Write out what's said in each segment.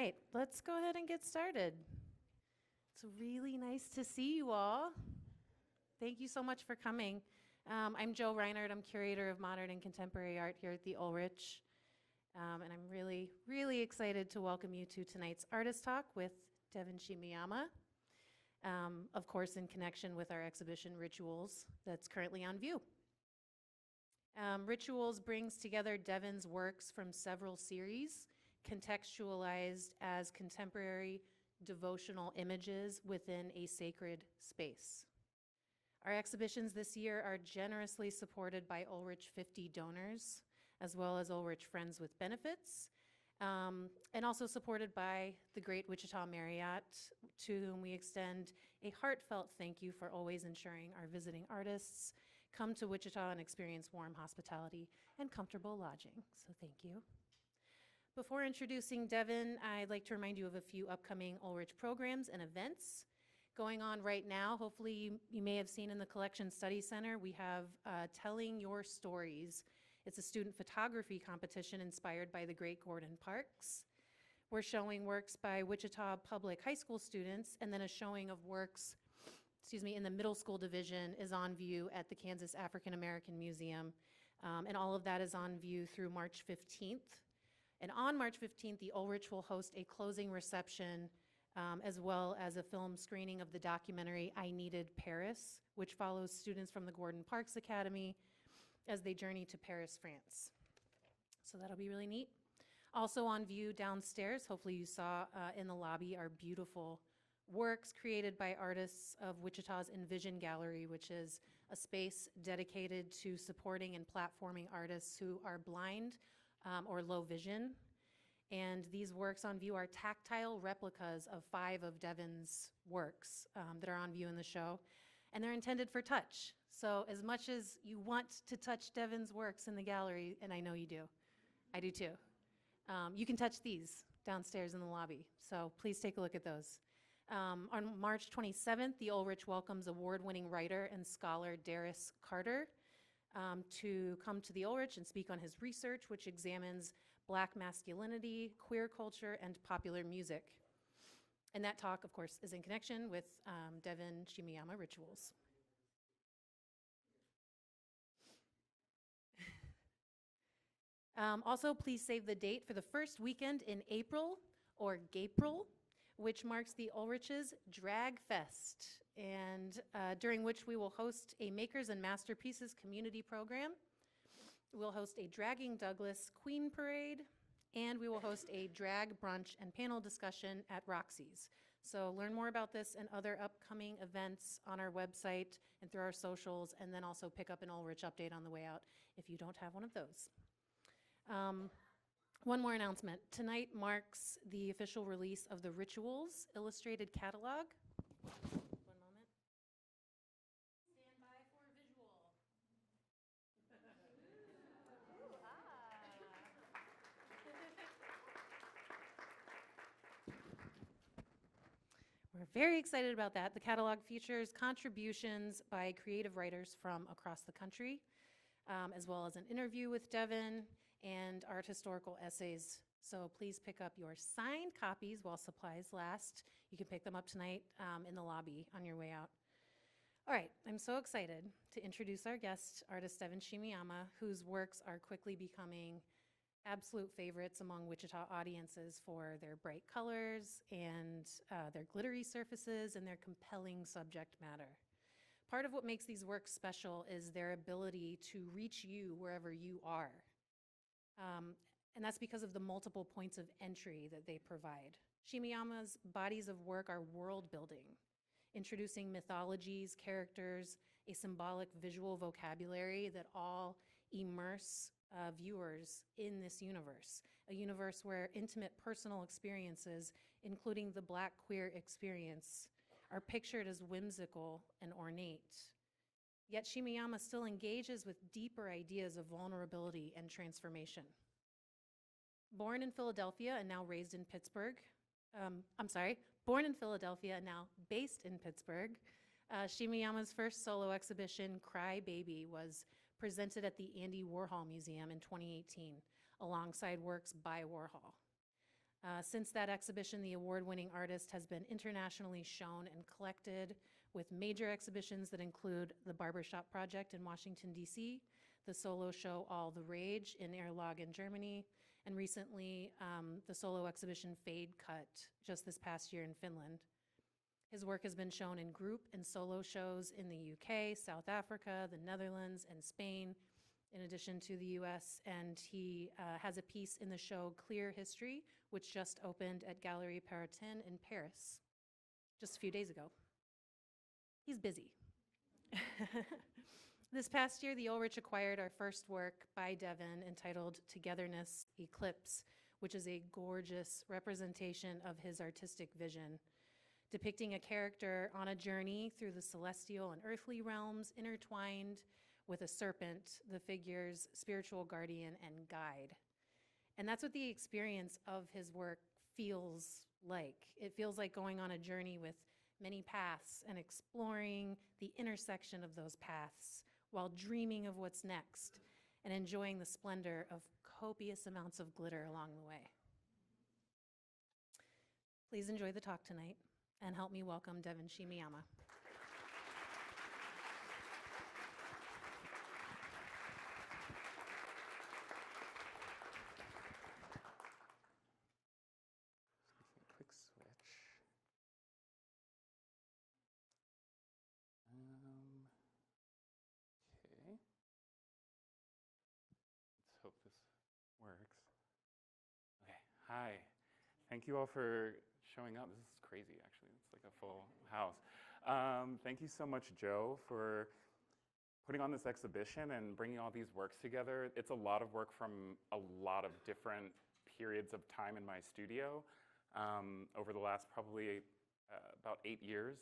right, let's go ahead and get started. It's really nice to see you all. Thank you so much for coming. I'm Jo Reinhardt. I'm curator of modern and contemporary art here at the Ulrich. And I'm really, really excited to welcome you to tonight's Artist Talk with Devan Shimoyama. Of course, in connection with our exhibition Rituals that's currently on view. Rituals brings together Devan's works from several series, contextualized as contemporary devotional images within a sacred space. Our exhibitions this year are generously supported by Ulrich 50 donors, as well as Ulrich Friends with Benefits, and also supported by the great Wichita Marriott, to whom we extend a heartfelt thank you for always ensuring our visiting artists come to Wichita and experience warm hospitality and comfortable lodging. So thank you. Before introducing Devan, I'd like to remind you of a few upcoming Ulrich programs and events going on right now. Hopefully you may have seen in the Collection Study Center, we have Telling Your Stories. It's a student photography competition inspired by the great Gordon Parks. We're showing works by Wichita Public High School students, and then a showing of works, in the middle school division is on view at the Kansas African American Museum. And all of that is on view through March 15th. And on March 15th, the Ulrich will host a closing reception as well as a film screening of the documentary I Needed Paris, which follows students from the Gordon Parks Academy as they journey to Paris, France. So that'll be really neat. Also on view downstairs, hopefully you saw in the lobby, are beautiful works created by artists of Wichita's Envision Gallery, which is a space dedicated to supporting and platforming artists who are blind or low vision. And these works on view are tactile replicas of 5 of Devan's works that are on view in the show. And they're intended for touch. So as much as you want to touch Devan's works in the gallery, and I know you do, I do too, you can touch these downstairs in the lobby. So please take a look at those. On March 27th, the Ulrich welcomes award-winning writer and scholar Darius Carter to come to the Ulrich and speak on his research, which examines Black masculinity, queer culture, and popular music. And that talk, of course, is in connection with Devan Shimoyama Rituals. Also, please save the date for the first weekend in April, or Gapril, which marks the Ulrich's Drag Fest, and during which we will host a Makers and Masterpieces community program. We'll host a Dragging Douglas Queen Parade, and we will host a drag brunch and panel discussion at Roxy's. So learn more about this and other upcoming events on our website and through our socials, and then also pick up an Ulrich update on the way out if you don't have one of those. One more announcement. Tonight marks the official release of the Rituals illustrated catalog. One moment. Stand by for visual. We're very excited about that. The catalog features contributions by creative writers from across the country, as well as an interview with Devan and art historical essays. So please pick up your signed copies while supplies last. You can pick them up tonight in the lobby on your way out. All right, I'm so excited to introduce our guest, artist Devan Shimoyama, whose works are quickly becoming absolute favorites among Wichita audiences for their bright colors and their glittery surfaces and their compelling subject matter. Part of what makes these works special is their ability to reach you wherever you are. And that's because of the multiple points of entry that they provide. Shimoyama's bodies of work are world building, introducing mythologies, characters, a symbolic visual vocabulary that all immerse viewers in this universe, a universe where intimate personal experiences, including the Black queer experience, are pictured as whimsical and ornate. Yet Shimoyama still engages with deeper ideas of vulnerability and transformation. Born in Philadelphia and now raised in Pittsburgh, born in Philadelphia and now based in Pittsburgh, Shimoyama's first solo exhibition, Cry Baby, was presented at the Andy Warhol Museum in 2018, alongside works by Warhol. Since that exhibition, the award-winning artist has been internationally shown and collected with major exhibitions that include the Barbershop Project in Washington, D.C., the solo show All the Rage in Erlangen, Germany, and recently the solo exhibition Fade Cut just this past year in Finland. His work has been shown in group and solo shows in the UK, South Africa, the Netherlands, and Spain, in addition to the US, and he has a piece in the show Clear History, which just opened at Galerie Paratin in Paris just a few days ago. He's busy. This past year, the Ulrich acquired our first work by Devan entitled Togetherness Eclipse, which is a gorgeous representation of his artistic vision, depicting a character on a journey through the celestial and earthly realms, intertwined with a serpent, the figure's spiritual guardian and guide. And that's what the experience of his work feels like. It feels like going on a journey with many paths and exploring the intersection of those paths while dreaming of what's next and enjoying the splendor of copious amounts of glitter along the way. Please enjoy the talk tonight and help me welcome Devan Shimoyama. Quick switch. Okay. Let's hope this works. Okay, hi. Thank you all for showing up. This is crazy, actually. It's like a full house. Thank you so much, Joe, for putting on this exhibition and bringing all these works together. It's a lot of work from a lot of different periods of time in my studio over the last probably about 8 years,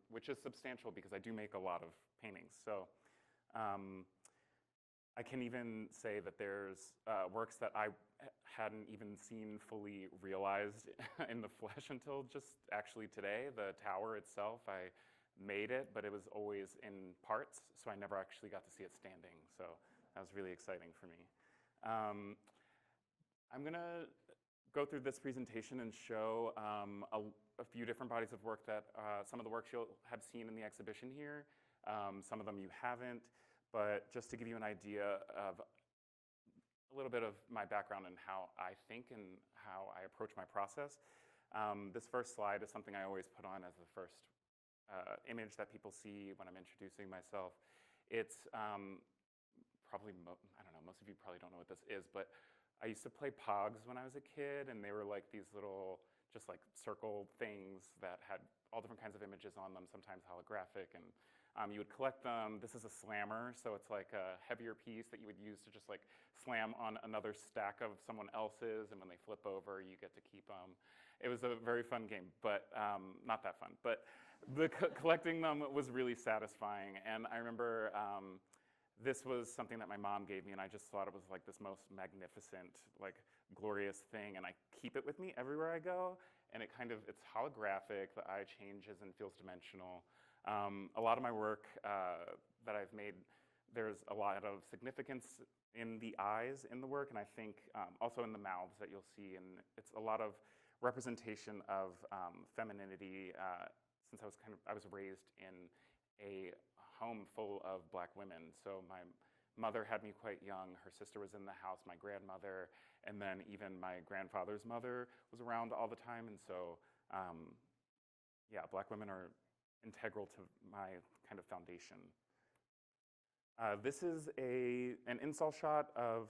which is substantial because I do make a lot of paintings. So I can even say that there's works that I hadn't even seen fully realized in the flesh until just actually today. The tower itself, I made it, but it was always in parts, so I never actually got to see it standing. So that was really exciting for me. I'm going to go through this presentation and show a few different bodies of work that some of the works you'll have seen in the exhibition here. Some of them you haven't, but just to give you an idea of a little bit of my background and how I think and how I approach my process. This first slide is something I always put on as the first image that people see when I'm introducing myself. It's probably, I don't know, most of you probably don't know what this is, but I used to play Pogs when I was a kid, and they were like these little, just like circle things that had all different kinds of images on them, sometimes holographic, and you would collect them. This is a slammer, so it's like a heavier piece that you would use to just like slam on another stack of someone else's, and when they flip over, you get to keep them. It was a very fun game, but not that fun. But collecting them was really satisfying, and I remember this was something that my mom gave me, and I just thought it was like this most magnificent, like glorious thing, and I keep it with me everywhere I go, and it's holographic, the eye changes and feels dimensional. A lot of my work that I've made, there's a lot of significance in the eyes in the work, and I think also in the mouths that you'll see, and it's a lot of representation of femininity, since I was raised in a home full of Black women. So my mother had me quite young. Her sister was in the house, my grandmother, and then even my grandfather's mother was around all the time. And so, yeah, Black women are integral to my kind of foundation. This is an install shot of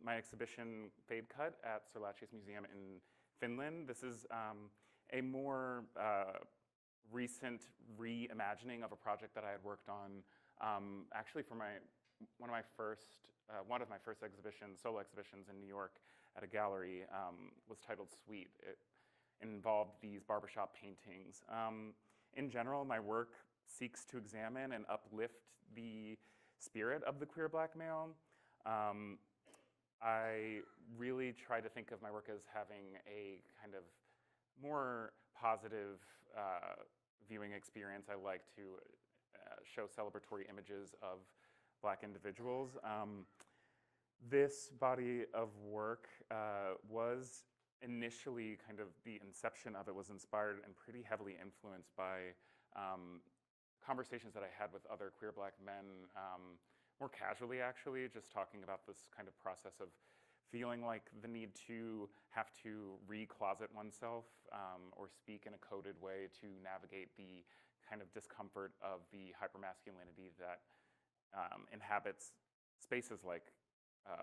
my exhibition Fade Cut at Sirlachius Museum in Finland. This is a more recent reimagining of a project that I had worked on, actually for one of my first exhibitions, solo exhibitions in New York at a gallery, was titled Sweet. It involved these barbershop paintings. In general, my work seeks to examine and uplift the spirit of the queer Black male. I really try to think of my work as having a kind of more positive viewing experience. I like to show celebratory images of Black individuals. This body of work was initially, kind of the inception of it was inspired and pretty heavily influenced by conversations that I had with other queer Black men, more casually actually, just talking about this kind of process of feeling like the need to have to recloset oneself or speak in a coded way to navigate the kind of discomfort of the hypermasculinity that inhabits spaces like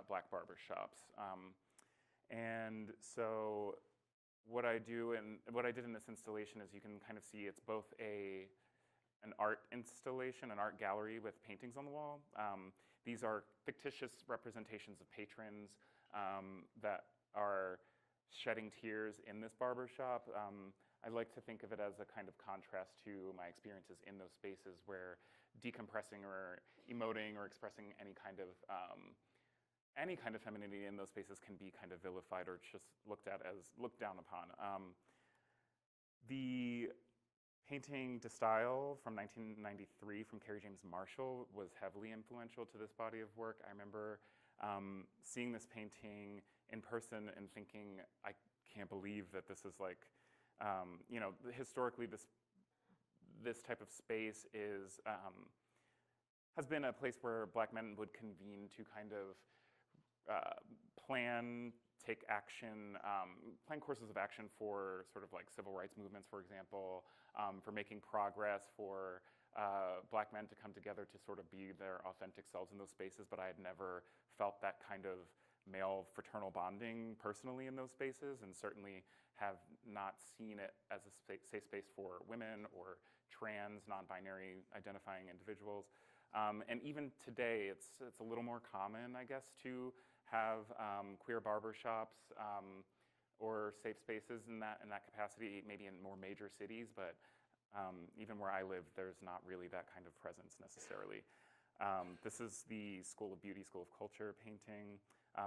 Black barbershops. And so what I do and what I did in this installation is you can kind of see it's both an art installation, an art gallery with paintings on the wall. These are fictitious representations of patrons that are shedding tears in this barbershop. I like to think of it as a kind of contrast to my experiences in those spaces where decompressing or emoting or expressing any kind of femininity in those spaces can be kind of vilified or just looked down upon. The painting De Style from 1993 from Carrie James Marshall was heavily influential to this body of work. I remember seeing this painting in person and thinking, I can't believe that this is like, you know, historically this type of space has been a place where Black men would convene to kind of plan, take action, plan courses of action for sort of like civil rights movements, for example, for making progress, for Black men to come together to sort of be their authentic selves in those spaces, but I had never felt that kind of male fraternal bonding personally in those spaces, and certainly have not seen it as a safe space for women or trans, non-binary identifying individuals. And even today, it's a little more common, I guess, to have queer barbershops or safe spaces in that capacity, maybe in more major cities, but even where I live, there's not really that kind of presence necessarily. This is the School of Beauty, School of Culture painting.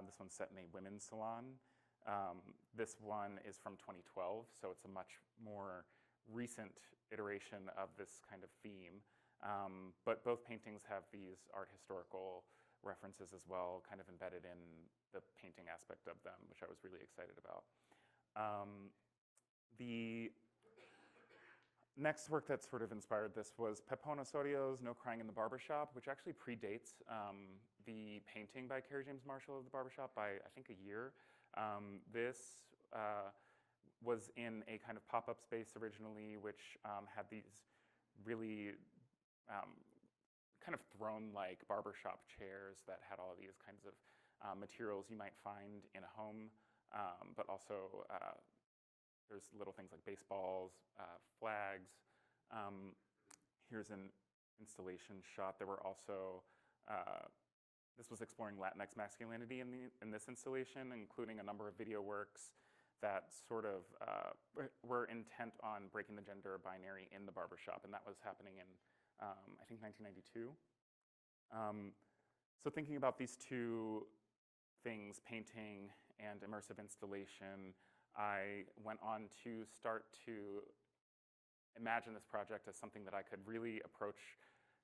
This one's set in a women's salon. This one is from 2012, so it's a much more recent iteration of this kind of theme. But both paintings have these art historical references as well, kind of embedded in the painting aspect of them, which I was really excited about. The next work that sort of inspired this was Pepon Osorio's No Crying in the Barbershop, which actually predates the painting by Carrie James Marshall of the Barbershop by, I think, a year. This was in a kind of pop-up space originally, which had these really kind of throne-like barbershop chairs that had all of these kinds of materials you might find in a home, but also there's little things like baseballs, flags. Here's an installation shot. There were also, this was exploring Latinx masculinity in this installation, including a number of video works that sort of were intent on breaking the gender binary in the barbershop, and that was happening in, I think, 1992. So thinking about these two things, painting and immersive installation, I went on to start to imagine this project as something that I could really approach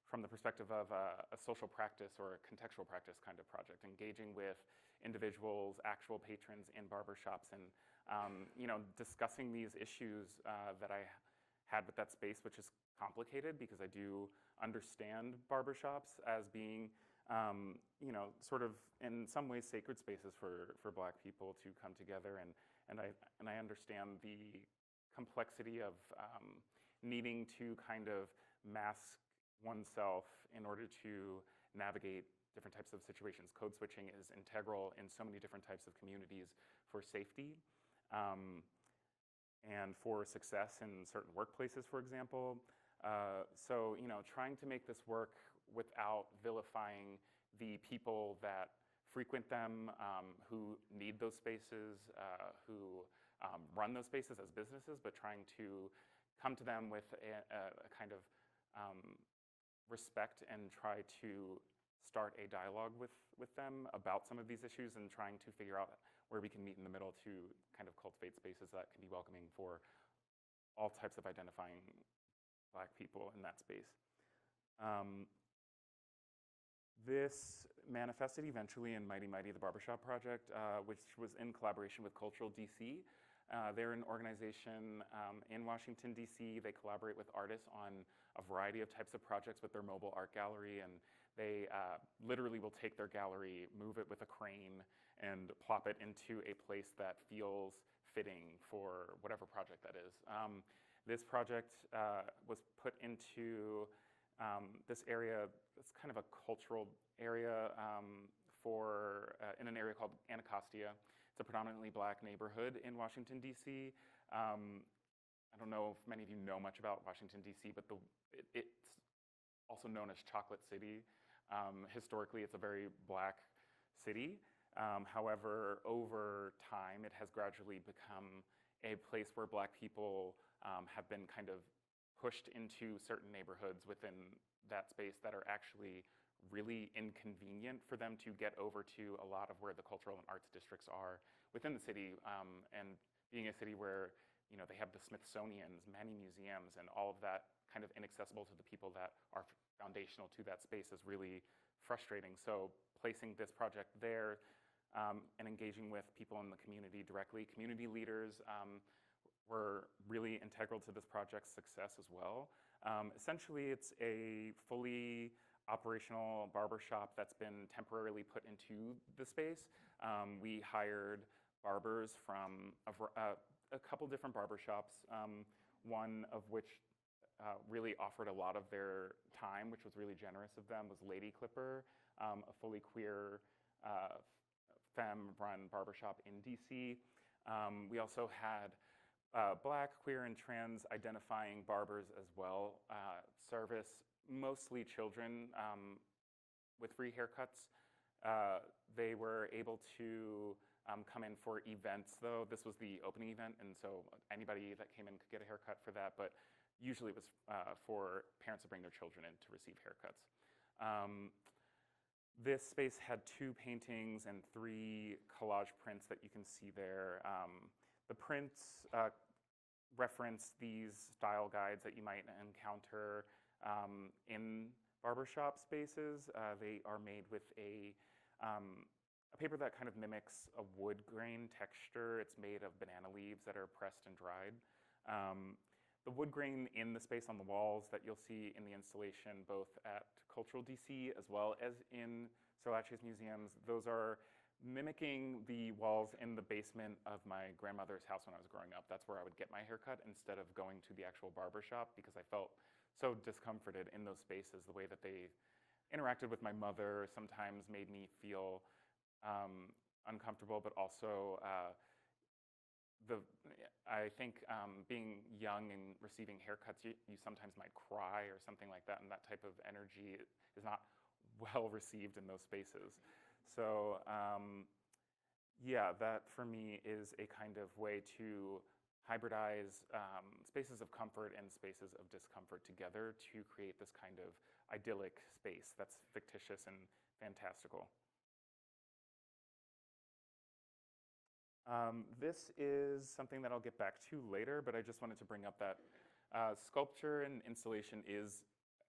from the perspective of a social practice or a contextual practice kind of project, engaging with individuals, actual patrons in barbershops, and you know, discussing these issues that I had with that space, which is complicated because I do understand barbershops as being, you know, sort of in some ways sacred spaces for Black people to come together, and I understand the complexity of needing to kind of mask oneself in order to navigate different types of situations. Code switching is integral in so many different types of communities for safety and for success in certain workplaces, for example. So, you know, trying to make this work without vilifying the people that frequent them, who need those spaces, who run those spaces as businesses, but trying to come to them with a kind of respect and try to start a dialogue with them about some of these issues, and trying to figure out where we can meet in the middle to kind of cultivate spaces that can be welcoming for all types of identifying Black people in that space. This manifested eventually in Mighty Mighty, the Barbershop Project, which was in collaboration with Cultural DC. They're an organization in Washington, DC. They collaborate with artists on a variety of types of projects with their mobile art gallery, and they literally will take their gallery, move it with a crane, and plop it into a place that feels fitting for whatever project that is. This project was put into this area. It's kind of a cultural area in an area called Anacostia. It's a predominantly black neighborhood in Washington, D.C. I don't know if many of you know much about Washington, D.C., but it's also known as Chocolate City. Historically, it's a very black city. However, over time, it has gradually become a place where black people have been kind of pushed into certain neighborhoods within that space that are actually really inconvenient for them to get over to a lot of where the cultural and arts districts are within the city. And being a city where they have the Smithsonian's, many museums, and all of that kind of inaccessible to the people that are foundational to that space is really frustrating. So placing this project there and engaging with people in the community directly, community leaders were really integral to this project's success as well. Essentially, it's a fully operational barbershop that's been temporarily put into the space. We hired barbers from a couple different barbershops, one of which really offered a lot of their time, which was really generous of them, was Lady Clipper, a fully queer femme-run barbershop in DC. We also had black, queer, and trans identifying barbers as well, service mostly children with free haircuts. They were able to come in for events, though. This was the opening event, and so anybody that came in could get a haircut for that, but usually it was for parents to bring their children in to receive haircuts. This space had 2 paintings and 3 collage prints that you can see there. The prints reference these style guides that you might encounter in barbershop spaces. They are made with a paper that kind of mimics a wood grain texture. It's made of banana leaves that are pressed and dried. The wood grain in the space on the walls that you'll see in the installation, both at Cultural DC as well as in Sir museums, those are mimicking the walls in the basement of my grandmother's house when I was growing up. That's where I would get my haircut instead of going to the actual barbershop, because I felt so discomforted in those spaces. The way that they interacted with my mother sometimes made me feel uncomfortable, but also I think being young and receiving haircuts, you sometimes might cry or something like that, and that type of energy is not well received in those spaces. So yeah, that for me is a kind of way to hybridize spaces of comfort and spaces of discomfort together to create this kind of idyllic space that's fictitious and fantastical. This is something that I'll get back to later, but I just wanted to bring up that sculpture and installation is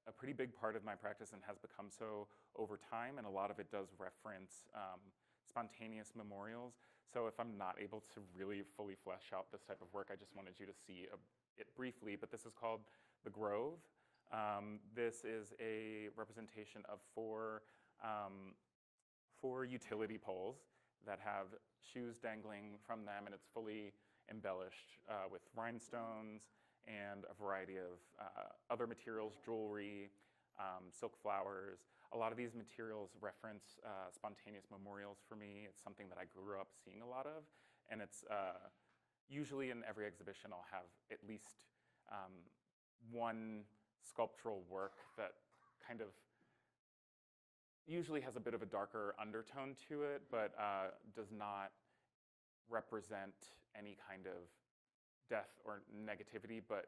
a pretty big part of my practice and has become so over time, and a lot of it does reference spontaneous memorials. So if I'm not able to really fully flesh out this type of work, I just wanted you to see it briefly, but this is called The Grove. This is a representation of four utility poles that have shoes dangling from them, and it's fully embellished with rhinestones and a variety of other materials, jewelry, silk flowers. A lot of these materials reference spontaneous memorials for me. It's something that I grew up seeing a lot of, and it's usually in every exhibition I'll have at least one sculptural work that kind of usually has a bit of a darker undertone to it, but does not represent any kind of death or negativity, but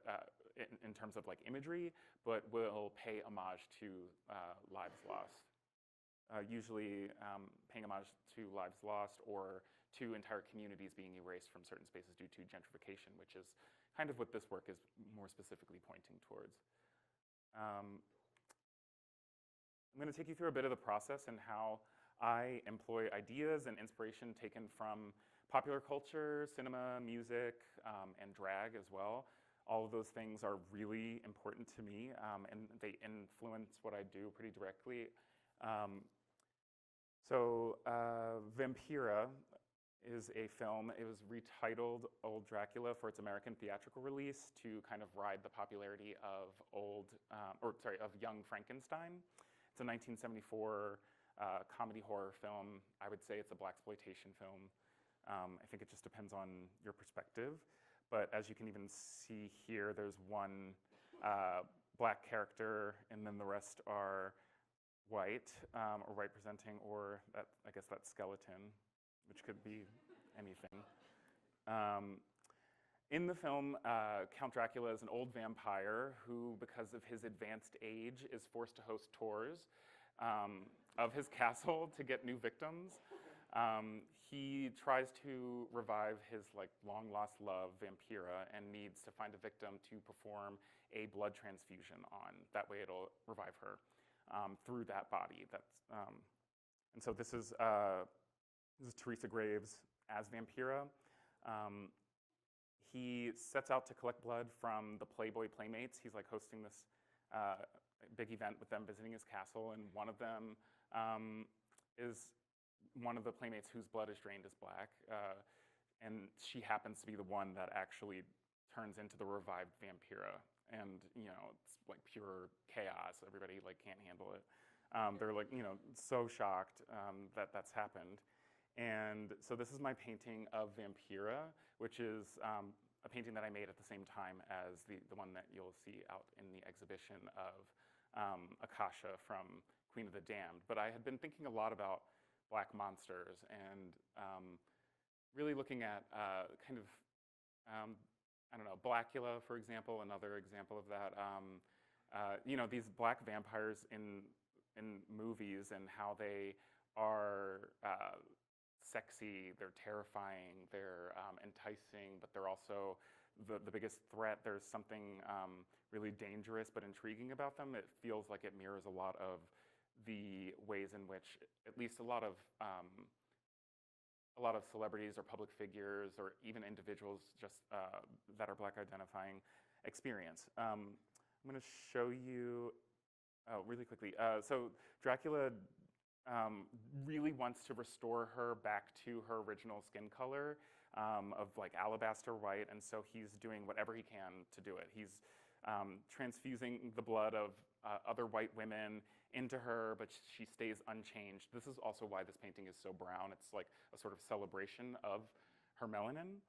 in terms of like imagery, but will pay homage to lives lost. Usually paying homage to lives lost or to entire communities being erased from certain spaces due to gentrification, which is kind of what this work is more specifically pointing towards. I'm going to take you through a bit of the process and how I employ ideas and inspiration taken from popular culture, cinema, music, and drag as well. All of those things are really important to me, and they influence what I do pretty directly. Vampira is a film. It was retitled Old Dracula for its American theatrical release to kind of ride the popularity of of Young Frankenstein. It's a 1974 comedy horror film. I would say it's a blaxploitation film. I think it just depends on your perspective. But as you can even see here, there's one black character, and then the rest are white, or white presenting, or I guess that skeleton, which could be anything. In the film, Count Dracula is an old vampire who, because of his advanced age, is forced to host tours of his castle to get new victims. He tries to revive his long-lost love, Vampira, and needs to find a victim to perform a blood transfusion on. That way it'll revive her through that body. And so this is Teresa Graves as Vampira. He sets out to collect blood from the Playboy Playmates. He's hosting this big event with them, visiting his castle, and one of them is one of the Playmates whose blood is drained is black, and she happens to be the one that actually turns into the revived Vampira. And it's pure chaos. Everybody can't handle it. They're so shocked that that's happened. And so this is my painting of Vampira, which is a painting that I made at the same time as the one that you'll see out in the exhibition of Akasha from Queen of the Damned. But I had been thinking a lot about black monsters and really looking at kind of, I don't know, Blackula, for example, another example of that. These black vampires in movies and how they are sexy, they're terrifying, they're enticing, but they're also the biggest threat. There's something really dangerous but intriguing about them. It feels like it mirrors a lot of the ways in which at least a lot of celebrities or public figures or even individuals just that are black identifying experience. I'm going to show you really quickly. So Dracula really wants to restore her back to her original skin color of alabaster white, and so he's doing whatever he can to do it. He's transfusing the blood of other white women into her, but she stays unchanged. This is also why this painting is so brown. It's like a sort of celebration of her melanin.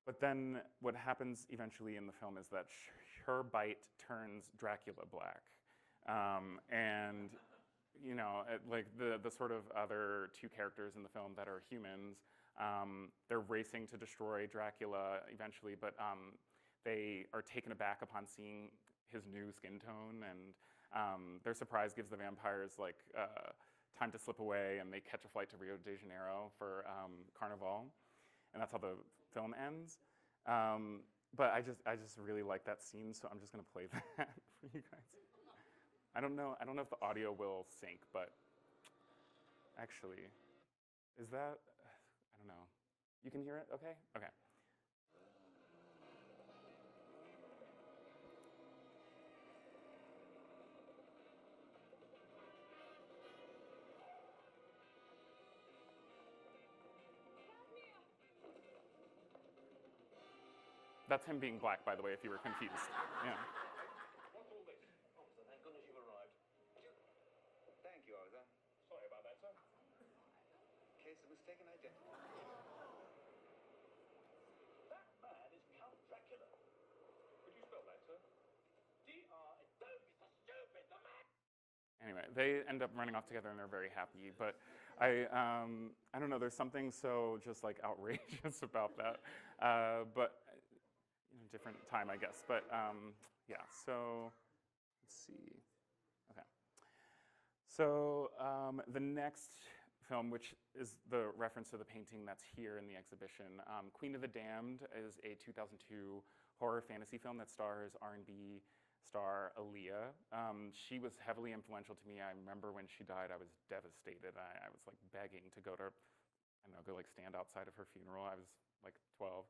But then what happens eventually in the film is that her bite turns Dracula black. And the sort of other two characters in the film that are humans, they're racing to destroy Dracula eventually, but they are taken aback upon seeing his new skin tone, and their surprise gives the vampires time to slip away, and they catch a flight to Rio de Janeiro for Carnival, and that's how the film ends. But I just really like that scene, so I'm just gonna play that for you guys. I don't know if the audio will sync, but actually, is that, I don't know. You can hear it, okay? Okay. That's him being black, by the way, if you were confused. Yeah. What's all this? Officer, thank goodness you've arrived. Thank you, officer. Sorry about that, sir. Case of mistaken identity. That man is Count Dracula. Could you spell that, sir? D-R... Don't be so stupid, the man! Anyway, they end up running off together and they're very happy, but I don't know, there's something so just outrageous about that. But different time, I guess. But yeah, so let's see. Okay. So the next film, which is the reference to the painting that's here in the exhibition, Queen of the Damned is a 2002 horror fantasy film that stars R&B star, Aaliyah. She was heavily influential to me. I remember when she died, I was devastated. I was like begging to go to, I don't know, go like stand outside of her funeral. I was like 12.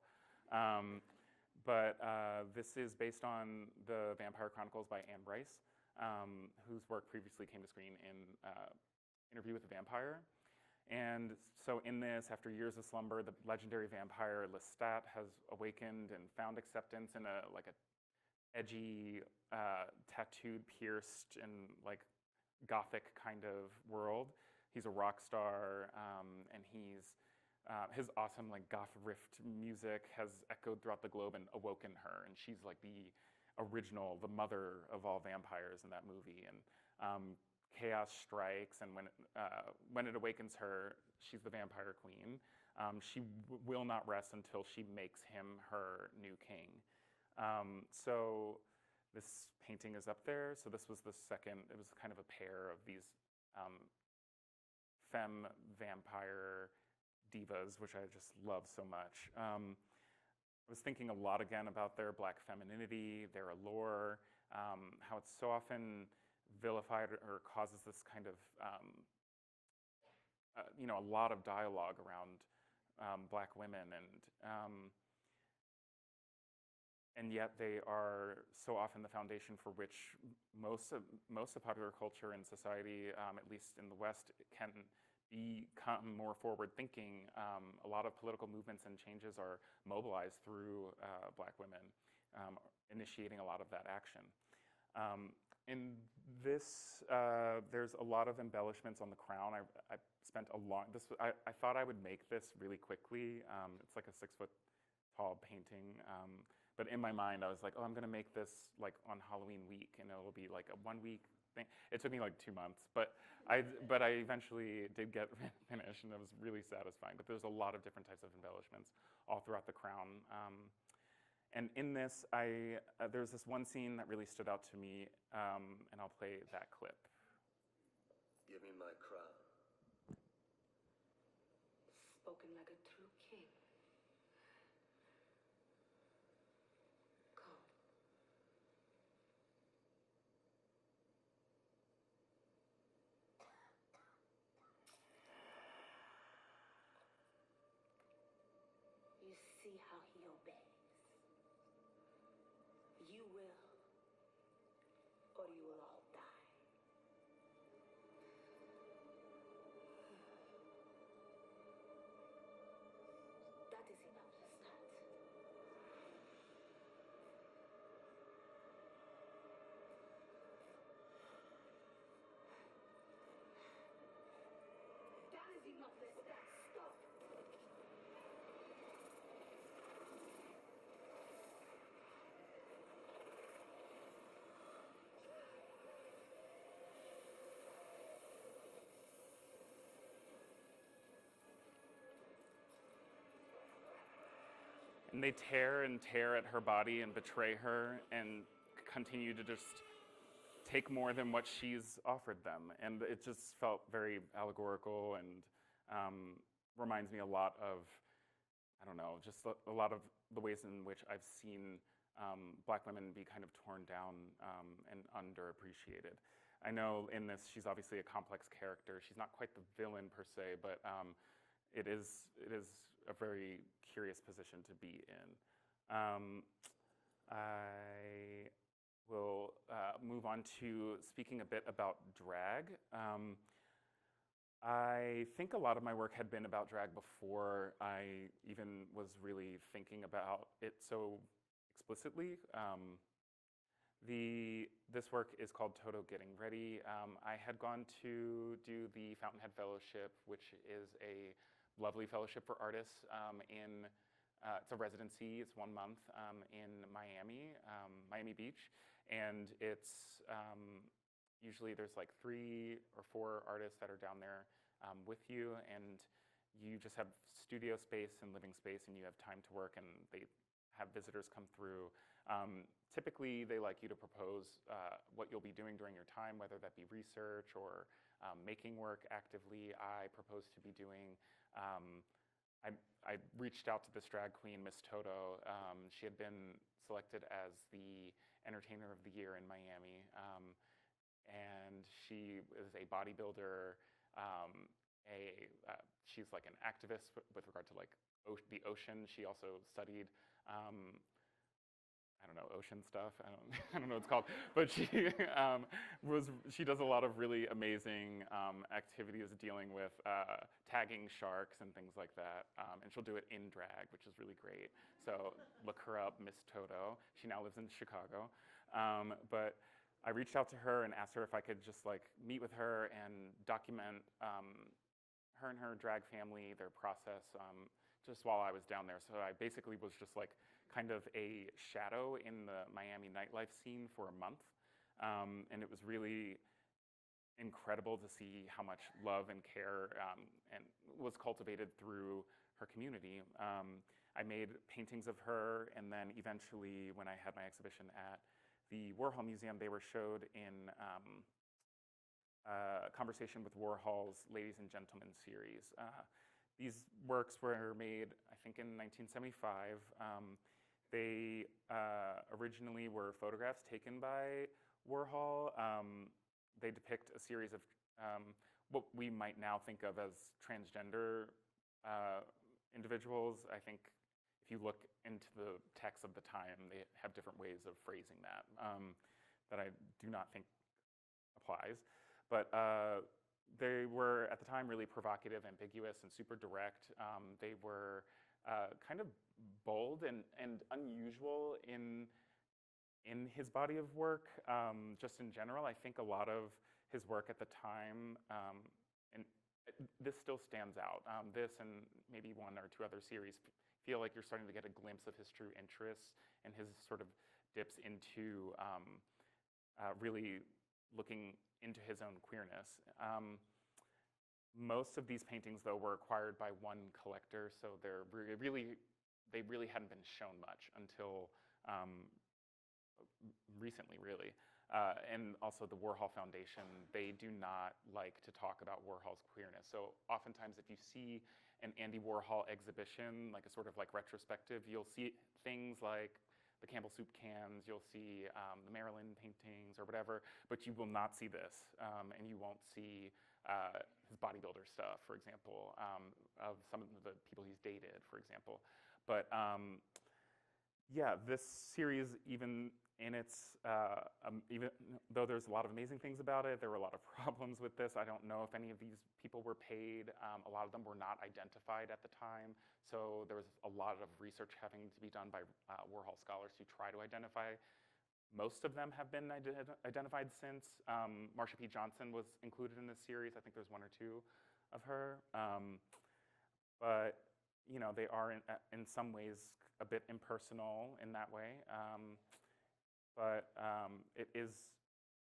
But this is based on the Vampire Chronicles by Anne Rice, whose work previously came to screen in Interview with the Vampire. And so in this, after years of slumber, the legendary vampire Lestat has awakened and found acceptance in a edgy, tattooed, pierced, and like gothic kind of world. He's a rock star, and his awesome like goth riffed music has echoed throughout the globe and awoken her, and she's like the original, the mother of all vampires in that movie. And chaos strikes, and when it awakens her, she's the vampire queen. She will not rest until she makes him her new king. So this painting is up there. So this was the second. It was kind of a pair of these femme vampire divas, which I just love so much. I was thinking a lot again about their Black femininity, their allure, how it's so often vilified or causes this kind of, a lot of dialogue around Black women, and yet they are so often the foundation for which most of popular culture and society, at least in the West, can become more forward-thinking. A lot of political movements and changes are mobilized through Black women, initiating a lot of that action. In this, there's a lot of embellishments on the crown. I spent a long, I thought I would make this really quickly. It's like a 6-foot-tall painting. But in my mind, I was like, oh, I'm gonna make this like on Halloween week, and it'll be like a 1-week thing. It took me like 2 months, but I eventually did get finished, and it was really satisfying. But there's a lot of different types of embellishments all throughout the crown. And in this, there's this one scene that really stood out to me, and I'll play that clip. Give me my crown. Spoken like a true king. Come. You see how he obeys. You will, or you will all die. That is enough to start. That is enough to start. Stop. And they tear and tear at her body and betray her and continue to just take more than what she's offered them. And it just felt very allegorical and reminds me a lot of, I don't know, just a lot of the ways in which I've seen Black women be kind of torn down and underappreciated. I know in this she's obviously a complex character. She's not quite the villain per se, but it is a very curious position to be in. I will move on to speaking a bit about drag. I think a lot of my work had been about drag before I even was really thinking about it so explicitly. This work is called Toto Getting Ready. I had gone to do the Fountainhead Fellowship, which is a lovely fellowship for artists it's a residency. It's 1 month in Miami, Miami Beach, and it's usually there's like 3 or 4 artists that are down there with you, and you just have studio space and living space, and you have time to work, and they have visitors come through. Typically, they like you to propose what you'll be doing during your time, whether that be research or making work actively. I propose to be doing I reached out to this drag queen, Miss Toto. She had been selected as the Entertainer of the Year in Miami. And she is a bodybuilder. She's like an activist with regard to like the ocean. She also studied, I don't know, ocean stuff. I don't know what it's called. But she does a lot of really amazing activities dealing with tagging sharks and things like that. And she'll do it in drag, which is really great. So look her up, Miss Toto. She now lives in Chicago. But I reached out to her and asked her if I could just like meet with her and document her and her drag family, their process, just while I was down there. So I basically was just like kind of a shadow in the Miami nightlife scene for a month. And it was really incredible to see how much love and care and was cultivated through her community. I made paintings of her, and then eventually when I had my exhibition at the Warhol Museum, they were showed in Conversation with Warhol's Ladies and Gentlemen series. These works were made, I think, in 1975. They originally were photographs taken by Warhol. They depict a series of what we might now think of as transgender individuals. I think if you look into the text of the time, they have different ways of phrasing that that I do not think applies. But they were, at the time, really provocative, ambiguous, and super direct. They were kind of bold and unusual in his body of work. Just in general, I think a lot of his work at the time, and this still stands out. This and maybe one or two other series feel like you're starting to get a glimpse of his true interests and his sort of dips into really looking into his own queerness. Most of these paintings, though, were acquired by one collector, so they really hadn't been shown much until recently, really. And also the Warhol Foundation, they do not like to talk about Warhol's queerness. So oftentimes if you see an Andy Warhol exhibition, like a sort of like retrospective, you'll see things like the Campbell soup cans, you'll see the Marilyn paintings or whatever, but you will not see this. And you won't see his bodybuilder stuff, for example, of some of the people he's dated, for example. But yeah, this series, even in its, even though there's a lot of amazing things about it, there were a lot of problems with this. I don't know if any of these people were paid. A lot of them were not identified at the time. So there was a lot of research having to be done by Warhol scholars to try to identify. Most of them have been identified since. Marsha P. Johnson was included in this series. I think there's one or two of her. But you know, they are in some ways a bit impersonal in that way. But it is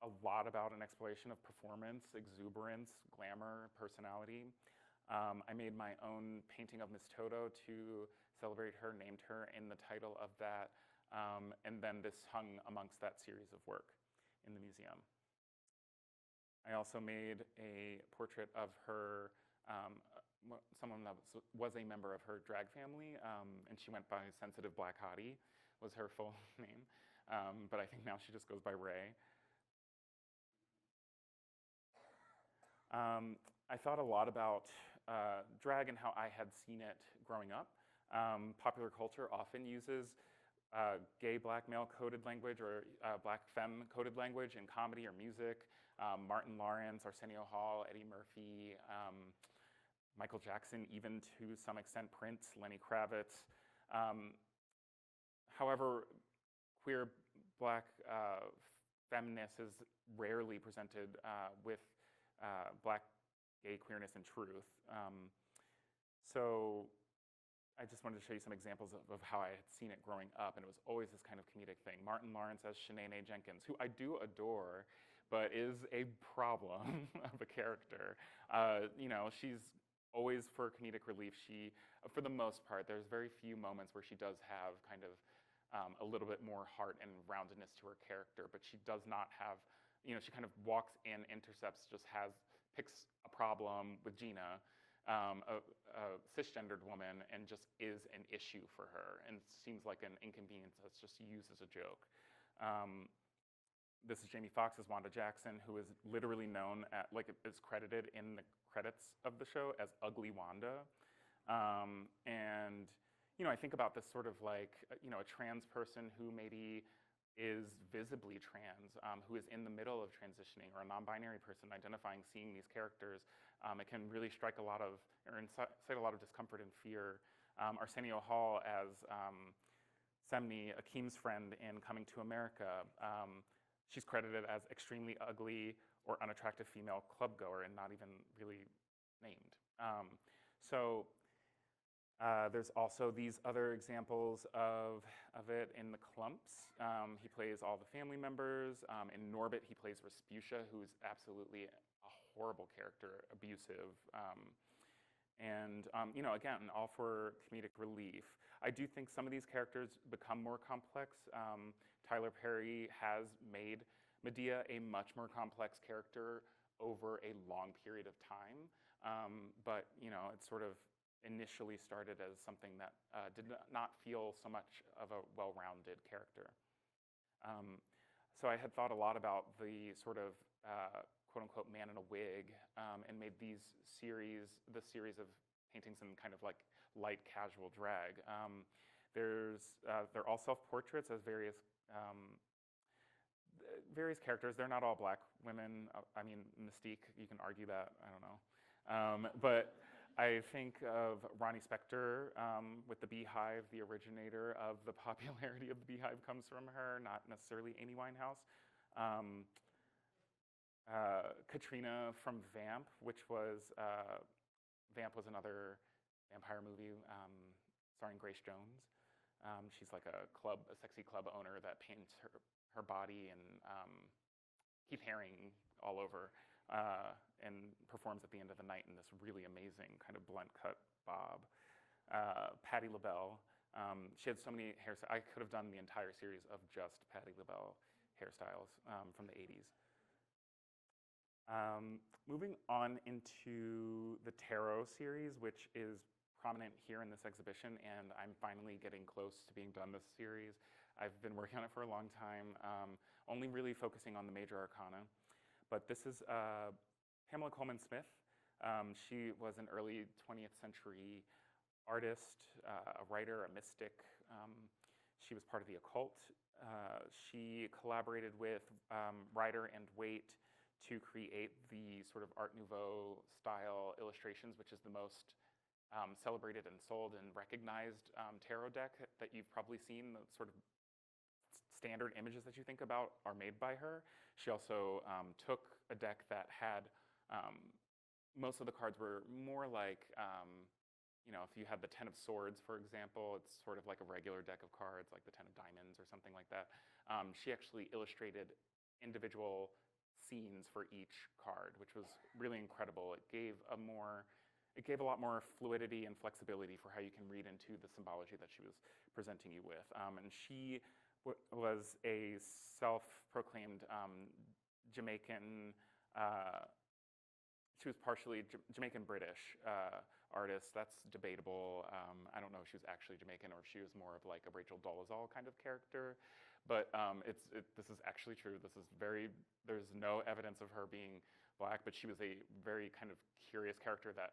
a lot about an exploration of performance, exuberance, glamour, personality. I made my own painting of Miss Toto to celebrate her, named her in the title of that, and then this hung amongst that series of work in the museum. I also made a portrait of her, someone that was a member of her drag family, and she went by Sensitive Black Hottie, was her full name. But I think now she just goes by Ray. I thought a lot about drag and how I had seen it growing up. Popular culture often uses gay black male coded language or black femme coded language in comedy or music. Martin Lawrence, Arsenio Hall, Eddie Murphy, Michael Jackson, even to some extent Prince, Lenny Kravitz. However, queer black feminist is rarely presented with black gay queerness and truth. So I just wanted to show you some examples of how I had seen it growing up, and it was always this kind of comedic thing. Martin Lawrence as Shanae Jenkins, who I do adore, but is a problem of a character. You know, she's always for comedic relief. She, for the most part, there's very few moments where she does have kind of a little bit more heart and roundedness to her character, but she does not have, you know, she kind of walks in, intercepts, picks a problem with Gina, a cisgendered woman, and just is an issue for her, and seems like an inconvenience that's just used as a joke. This is Jamie Foxx as Wanda Jackson, who is literally known at, like, is credited in the credits of the show as Ugly Wanda. And, you know, I think about this sort of like, you know, a trans person who maybe is visibly trans, who is in the middle of transitioning, or a non-binary person identifying, seeing these characters. It can really strike a lot of, or incite a lot of discomfort and fear. Arsenio Hall as Semni, Akeem's friend in Coming to America. She's credited as extremely ugly or unattractive female clubgoer and not even really named. There's also these other examples of it in The Clumps. He plays all the family members. In Norbit, he plays Respucia, who's absolutely a horrible character, abusive. You know, again, all for comedic relief. I do think some of these characters become more complex. Tyler Perry has made Medea a much more complex character over a long period of time. But, you know, it sort of initially started as something that did not feel so much of a well-rounded character. So I had thought a lot about the sort of quote-unquote man in a wig, and made this series of paintings in kind of like light casual drag. They're all self-portraits as various characters. They're not all black women. I mean, Mystique, you can argue that, I don't know. But I think of Ronnie Spector with the Beehive. The originator of the popularity of the Beehive comes from her, not necessarily Amy Winehouse. Katrina from Vamp, which was, Vamp was another vampire movie starring Grace Jones. She's like a sexy club owner that paints her body and Keith Haring all over, and performs at the end of the night in this really amazing kind of blunt cut bob. Patti LaBelle. She had so many hairstyles. I could have done the entire series of just Patti LaBelle hairstyles from the 80s. Moving on into the Tarot series, which is prominent here in this exhibition, and I'm finally getting close to being done this series. I've been working on it for a long time, only really focusing on the major arcana. But this is Pamela Coleman Smith. She was an early 20th century artist, a writer, a mystic. She was part of the occult. She collaborated with Rider and Waite to create the sort of Art Nouveau style illustrations, which is the most celebrated and sold and recognized tarot deck that you've probably seen. The sort of standard images that you think about are made by her. She also took a deck that had, most of the cards were more like, you know, if you had the 10 of Swords, for example, it's sort of like a regular deck of cards, like the 10 of Diamonds or something like that. She actually illustrated individual scenes for each card, which was really incredible. It gave a lot more fluidity and flexibility for how you can read into the symbology that she was presenting you with. And she was a self-proclaimed Jamaican, she was partially Jamaican-British artist. That's debatable. I don't know if she was actually Jamaican or if she was more of like a Rachel Dolezal kind of character. But this is actually true. There's no evidence of her being black, but she was a very kind of curious character that,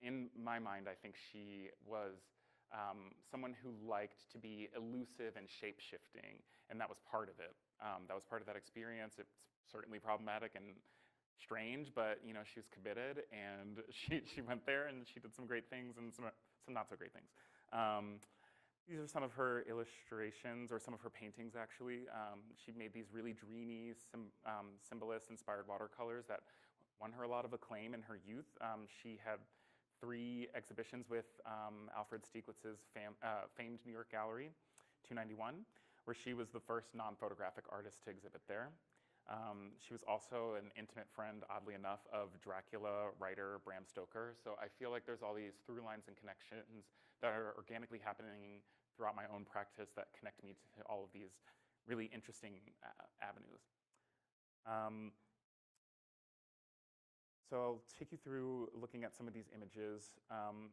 in my mind, I think she was someone who liked to be elusive and shape-shifting, and that was part of it. That was part of that experience. It's certainly problematic and strange, but you know, she was committed, and she went there and she did some great things and some not so great things. These are some of her illustrations, or some of her paintings, actually. She made these really dreamy, symbolist-inspired watercolors that won her a lot of acclaim in her youth. She had 3 exhibitions with Alfred Stieglitz's famed New York Gallery, 291, where she was the first non-photographic artist to exhibit there. She was also an intimate friend, oddly enough, of Dracula writer Bram Stoker. So I feel like there's all these through lines and connections that are organically happening throughout my own practice that connect me to all of these really interesting avenues. So I'll take you through looking at some of these images.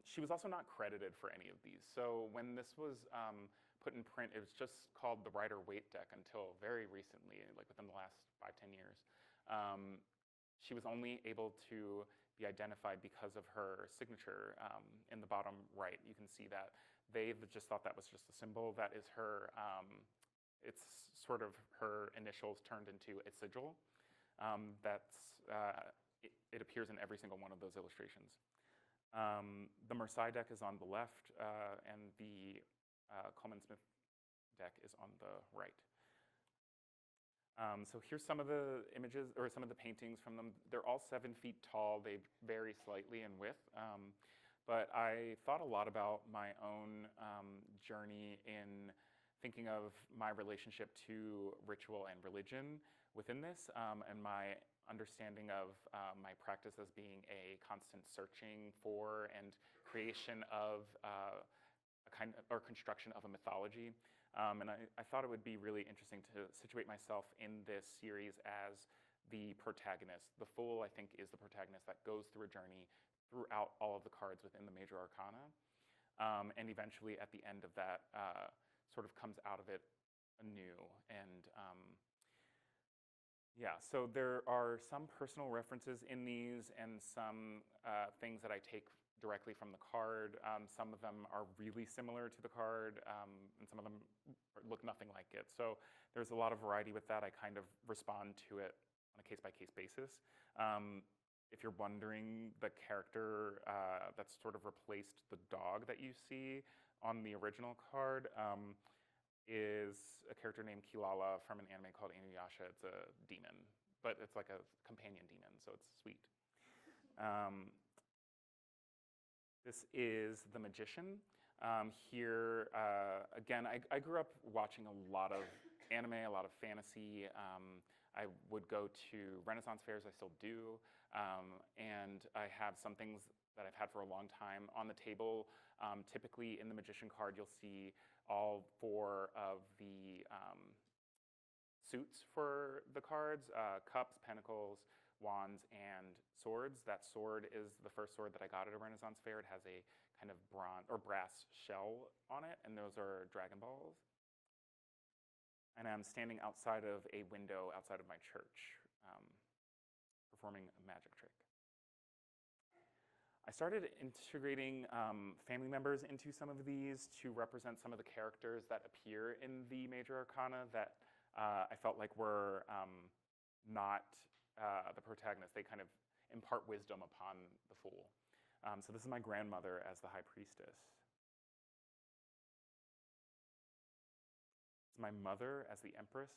She was also not credited for any of these. So when this was put in print. It was just called the Rider-Waite deck until very recently, like within the last 5-10 years. She was only able to be identified because of her signature in the bottom right. You can see that. They just thought that was just a symbol. That is her, it's sort of her initials turned into a sigil. It appears in every single one of those illustrations. The Marseille deck is on the left, and the Coleman Smith deck is on the right. So here's some of the images, or some of the paintings from them. They're all 7 feet tall. They vary slightly in width. But I thought a lot about my own journey in thinking of my relationship to ritual and religion within this, and my understanding of my practice as being a constant searching for and creation of a kind of, or construction of a mythology. And I thought it would be really interesting to situate myself in this series as the protagonist. The Fool, I think, is the protagonist that goes through a journey throughout all of the cards within the major arcana. And eventually, at the end of that, sort of comes out of it anew. And yeah, so there are some personal references in these and some things that I take directly from the card. Some of them are really similar to the card, and some of them look nothing like it. So there's a lot of variety with that. I kind of respond to it on a case-by-case basis. If you're wondering, the character that's sort of replaced the dog that you see on the original card is a character named Kilala from an anime called Inuyasha. It's a demon, but it's like a companion demon, so it's sweet. This is The Magician. Here, again, I grew up watching a lot of anime, a lot of fantasy. I would go to Renaissance fairs, I still do, and I have some things that I've had for a long time on the table. Typically in the Magician card, you'll see all 4 of the suits for the cards, cups, pentacles, wands, and swords. That sword is the first sword that I got at a Renaissance fair. It has a kind of bronze or brass shell on it, and those are Dragon Balls. And I'm standing outside of a window outside of my church, performing a magic trick. I started integrating family members into some of these to represent some of the characters that appear in the major arcana that I felt like were not the protagonist. They kind of impart wisdom upon the Fool. So this is my grandmother as the High Priestess. It's my mother as the Empress.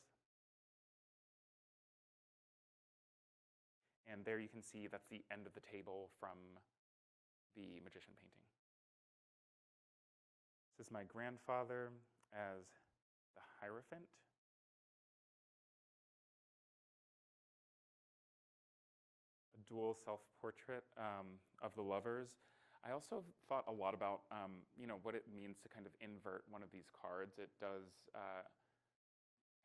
And there you can see that's the end of the table from the Magician painting. This is my grandfather as the Hierophant. A dual self-portrait of the lovers. I also thought a lot about what it means to kind of invert one of these cards. It does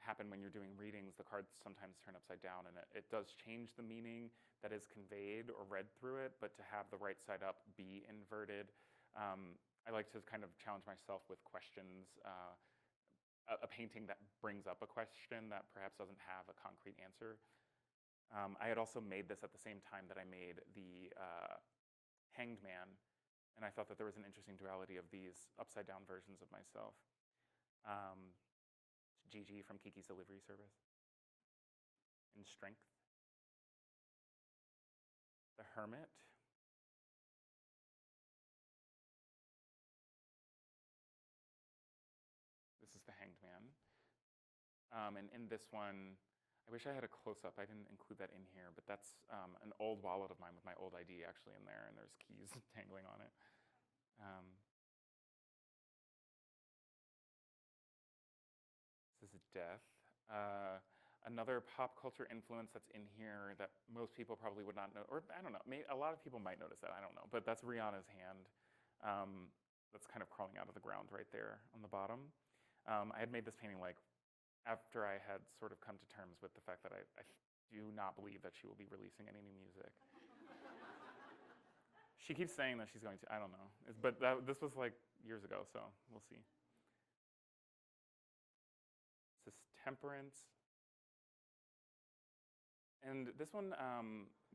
happen when you're doing readings. The cards sometimes turn upside down, and it does change the meaning that is conveyed or read through it, but to have the right side up be inverted, I like to kind of challenge myself with questions, a painting that brings up a question that perhaps doesn't have a concrete answer. I had also made this at the same time that I made the Hanged Man, and I thought that there was an interesting duality of these upside-down versions of myself. Gigi from Kiki's Delivery Service. In Strength. The Hermit. This is the Hanged Man. And in this one, I wish I had a close-up. I didn't include that in here, but that's an old wallet of mine with my old ID actually in there, and there's keys tangling on it. This is Death. Another pop culture influence that's in here that most people probably would not know, or I don't know, a lot of people might notice that, I don't know, but that's Rihanna's hand that's kind of crawling out of the ground right there on the bottom. I had made this painting like after I had sort of come to terms with the fact that I do not believe that she will be releasing any new music. She keeps saying that she's going to, I don't know. But this was like years ago, so we'll see. temperance. And this one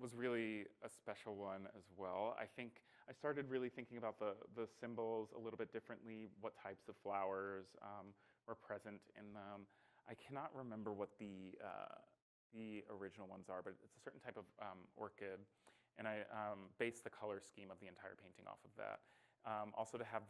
was really a special one as well. I think I started really thinking about the symbols a little bit differently, what types of flowers were present in them. I cannot remember what the original ones are, but it's a certain type of orchid, and I based the color scheme of the entire painting off of that. Also to have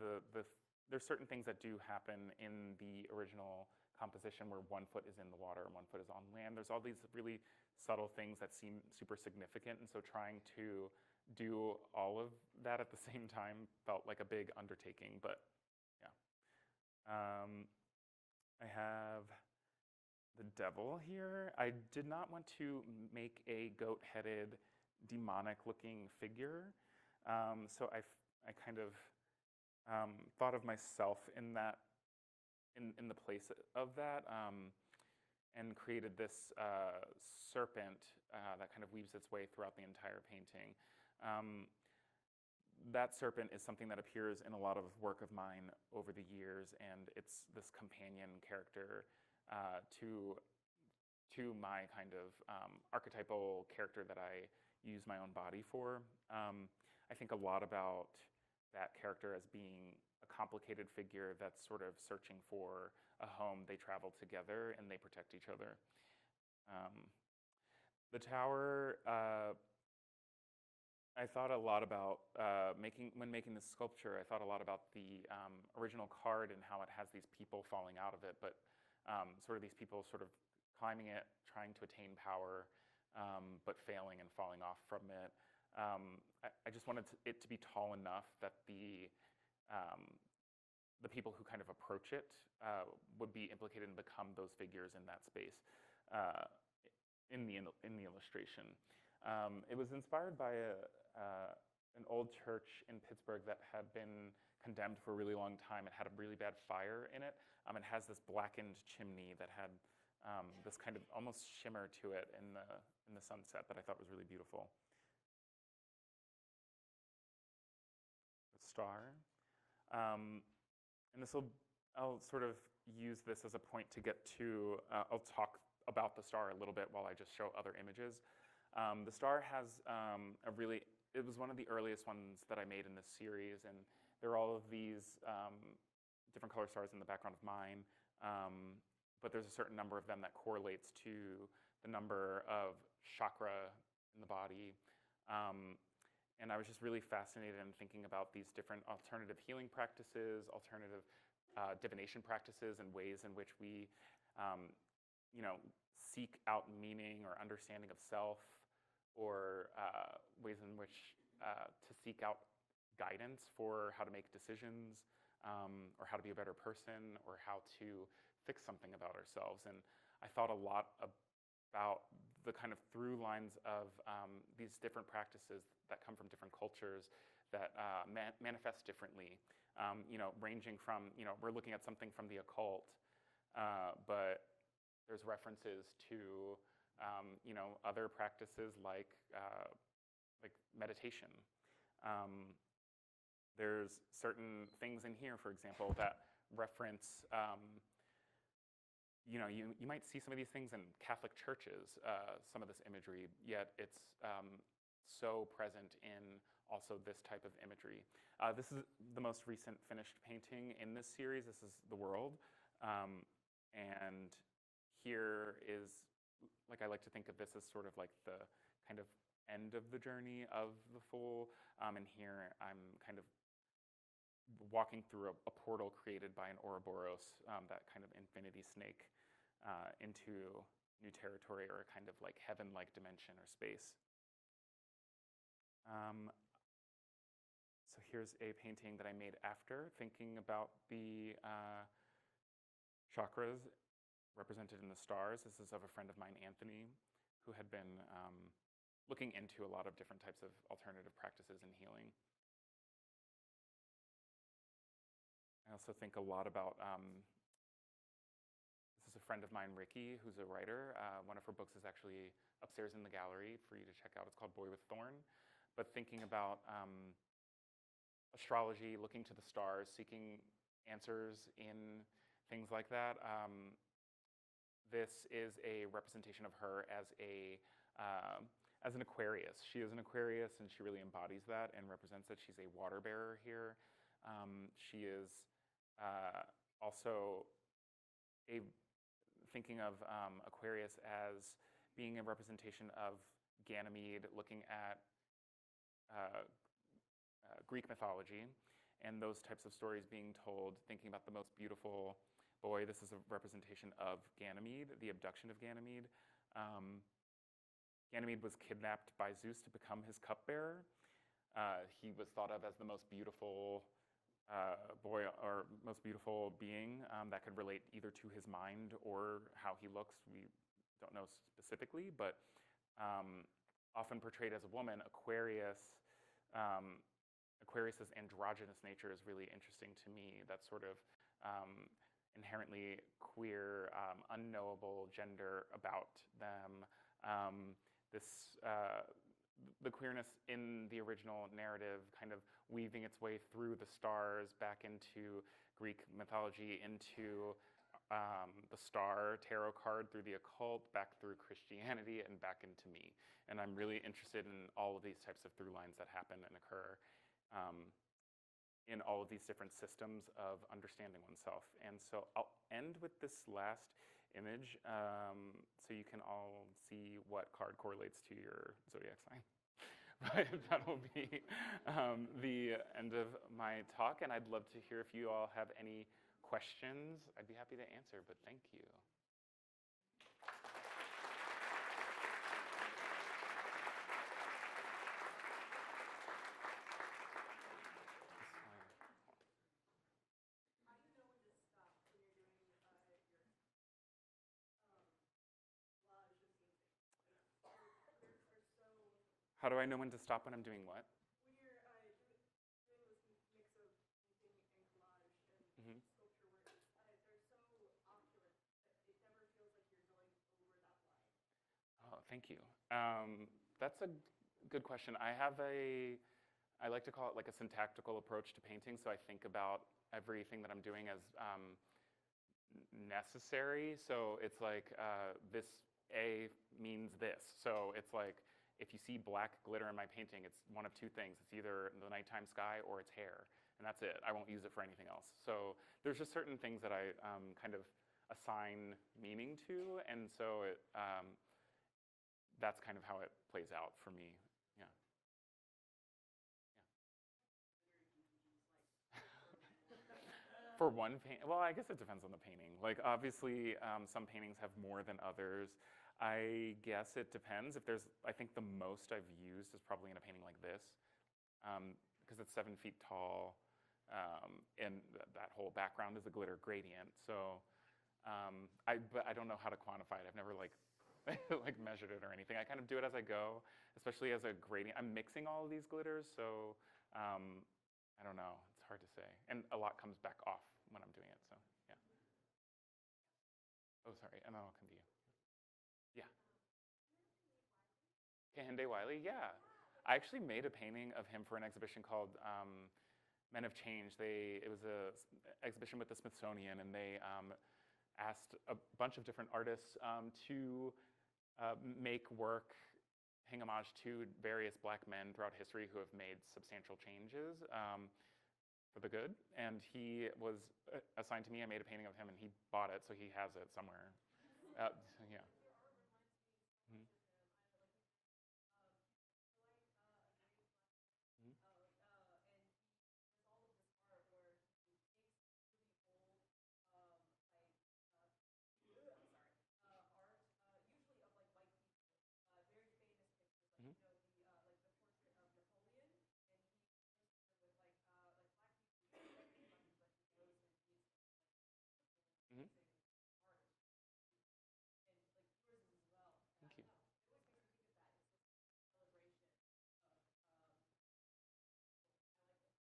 there's certain things that do happen in the original composition where one foot is in the water and one foot is on land. There's all these really subtle things that seem super significant, and so trying to do all of that at the same time felt like a big undertaking, but yeah. I have the devil here. I did not want to make a goat-headed, demonic-looking figure, so I kind of thought of myself in that, in the place of that, and created this serpent that kind of weaves its way throughout the entire painting. That serpent is something that appears in a lot of work of mine over the years, and it's this companion character to my kind of archetypal character that I use my own body for. I think a lot about that character as being a complicated figure that's sort of searching for a home. They travel together and they protect each other. The tower, I thought a lot about when making this sculpture. I thought a lot about the original card and how it has these people falling out of it, but sort of these people sort of climbing it, trying to attain power, but failing and falling off from it. I just wanted it to be tall enough that the people who kind of approach it would be implicated and become those figures in that space in the illustration. It was inspired by an old church in Pittsburgh that had been condemned for a really long time. It had a really bad fire in it. It has this blackened chimney that had this kind of almost shimmer to it in the sunset that I thought was really beautiful. Star. And I'll sort of use this as a point to get to, I'll talk about the star a little bit while I just show other images. The star has it was one of the earliest ones that I made in this series, and there are all of these different color stars in the background of mine, but there's a certain number of them that correlates to the number of chakra in the body. And I was just really fascinated in thinking about these different alternative healing practices, alternative divination practices, and ways in which we, seek out meaning or understanding of self, or ways in which to seek out guidance for how to make decisions, or how to be a better person, or how to fix something about ourselves. And I thought a lot about the kind of through lines of these different practices that come from different cultures that manifest differently, ranging from, we're looking at something from the occult, but there's references to, other practices like meditation. There's certain things in here, for example, that reference, you might see some of these things in Catholic churches, some of this imagery, yet it's so present in also this type of imagery. This is the most recent finished painting in this series. This is the world. And here is, I like to think of this as sort of like the kind of end of the journey of the Fool. And here I'm kind of walking through a portal created by an Ouroboros, that kind of infinity snake, into new territory, or a kind of like heaven-like dimension or space. So here's a painting that I made after thinking about the chakras represented in the stars. This is of a friend of mine, Anthony, who had been looking into a lot of different types of alternative practices in healing. I also think a lot about, this is a friend of mine, Ricky, who's a writer. One of her books is actually upstairs in the gallery for you to check out. It's called Boy with Thorn. But thinking about astrology, looking to the stars, seeking answers in things like that, this is a representation of her as an Aquarius. She is an Aquarius, and she really embodies that and represents that. She's a water bearer here. She is also thinking of Aquarius as being a representation of Ganymede, looking at Greek mythology and those types of stories being told, thinking about the most beautiful boy. This is a representation of Ganymede, the abduction of Ganymede. Ganymede was kidnapped by Zeus to become his cupbearer. He was thought of as the most beautiful boy or most beautiful being that could relate either to his mind or how he looks. We don't know specifically, but often portrayed as a woman. Aquarius's androgynous nature is really interesting to me. That sort of inherently queer, unknowable gender about them. The queerness in the original narrative kind of weaving its way through the stars back into Greek mythology, into the star tarot card, through the occult, back through Christianity, and back into me. And I'm really interested in all of these types of through lines that happen and occur in all of these different systems of understanding oneself. And so I'll end with this last image so you can all see what card correlates to your zodiac sign. But that'll be the end of my talk, and I'd love to hear if you all have any questions. I'd be happy to answer, but thank you. How do I know when to stop when I'm doing what? When you're doing this mix of painting and collage and sculpture work, they're so opulent that it never feels like you're going over that line. Oh, thank you. That's a good question. I like to call it like a syntactical approach to painting. So I think about everything that I'm doing as necessary. So it's like this A means this. So it's like, if you see black glitter in my painting, it's one of two things. It's either the nighttime sky or it's hair, and that's it. I won't use it for anything else. So there's just certain things that I kind of assign meaning to, and so that's kind of how it plays out for me. Yeah. For one paint, well, I guess it depends on the painting. Like obviously, some paintings have more than others. I guess it depends. I think the most I've used is probably in a painting like this, because it's 7 feet tall, and that whole background is a glitter gradient. So, but I don't know how to quantify it. I've never like measured it or anything. I kind of do it as I go, especially as a gradient. I'm mixing all of these glitters, so I don't know. It's hard to say, and a lot comes back off when I'm doing it. So yeah. Oh, sorry, and then I'll come to you. Yeah. Kehinde Wiley, yeah. I actually made a painting of him for an exhibition called Men of Change. It was an exhibition with the Smithsonian, and they asked a bunch of different artists to make work, paying homage to various black men throughout history who have made substantial changes for the good. And he was assigned to me. I made a painting of him, and he bought it, so he has it somewhere. Yeah.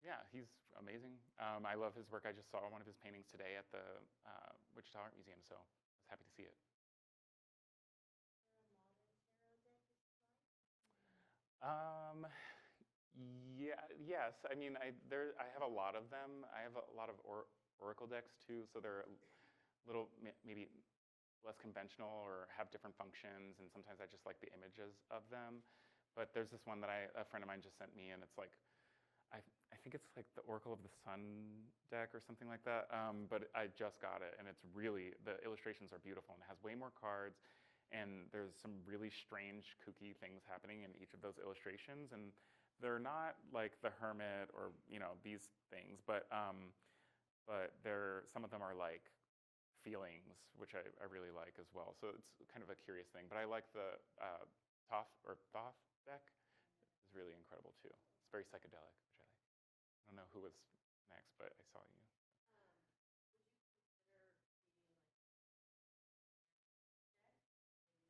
Yeah, he's amazing. I love his work. I just saw one of his paintings today at the Wichita Art Museum, so I was happy to see it. Yeah, yes. I mean, I have a lot of them. I have a lot of oracle decks too, so they're a little maybe less conventional or have different functions, and sometimes I just like the images of them. But there's this one that a friend of mine just sent me, and it's like, I think it's like the Oracle of the Sun deck or something like that, but I just got it, and it's really, the illustrations are beautiful, and it has way more cards, and there's some really strange, kooky things happening in each of those illustrations, and they're not like the Hermit or, you know, these things, but some of them are like feelings, which I really like as well. So it's kind of a curious thing, but I like the Thoth deck. It's really incredible too. It's very psychedelic, which I like. I don't know who was next, but I saw you.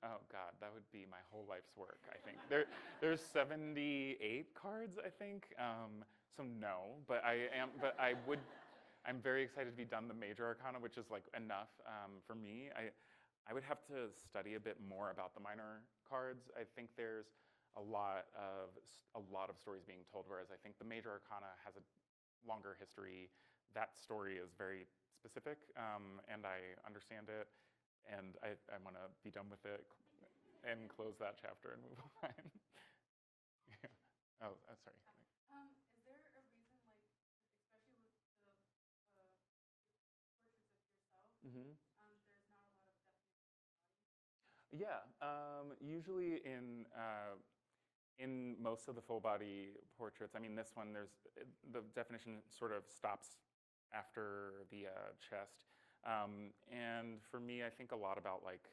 Oh God, that would be my whole life's work, I think. There's 78 cards, I think. So no, but I'm very excited to be done the major arcana, which is like enough for me. I would have to study a bit more about the minor cards. I think there's a lot of stories being told, whereas I think the major arcana has a longer history. That story is very specific, and I understand it. And I want to be done with it and close that chapter and move on. Yeah. Oh, sorry. Is there a reason, like, especially with the portraits of yourself, Mm-hmm. there's not a lot of definition of body? Yeah. Usually in most of the full body portraits, I mean, this one, the definition sort of stops after the chest. And for me, I think a lot about like,